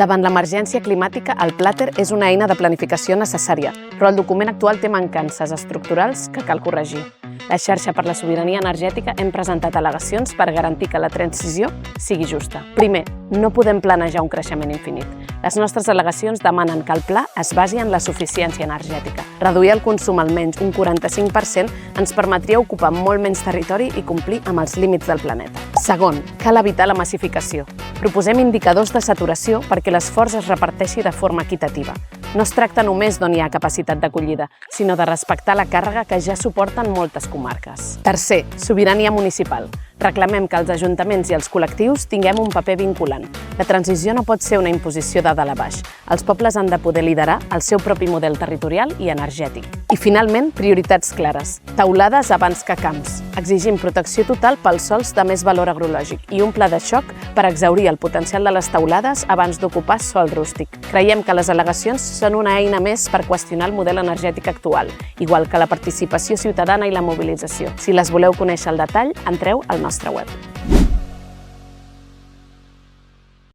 Davant l'emergència climàtica, el Plater és una eina de planificació necessària, però el document actual té mancances estructurals que cal corregir. La Xarxa per la Sobirania Energètica hem presentat al·legacions per garantir que la transició sigui justa. Primer, no podem planejar un creixement infinit. Les nostres al·legacions demanen que el pla es basi en la suficiència energètica. Reduir el consum almenys un 45% ens permetria ocupar molt menys territori i complir amb els límits del planeta. Segon, cal evitar la massificació. Proposem indicadors de saturació perquè l'esforç es reparteixi de forma equitativa. No es tracta només d'on hi ha capacitat d'acollida, sinó de respectar la càrrega que ja suporten moltes comarques. Tercer, sobirania municipal. Reclamem que els ajuntaments i els col·lectius tinguem un paper vinculant. La transició no pot ser una imposició de dalt a baix. Els pobles han de poder liderar el seu propi model territorial i energètic. I finalment, prioritats clares. Teulades abans que camps. Exigim protecció total pels sòls de més valor agrològic i un pla de xoc per exhaurir el potencial de les teulades abans d'ocupar sòl rústic. Creiem que les al·legacions són una eina més per qüestionar el model energètic actual, igual que la participació ciutadana i la mobilització. Si les voleu conèixer al detall, entreu al nostre web.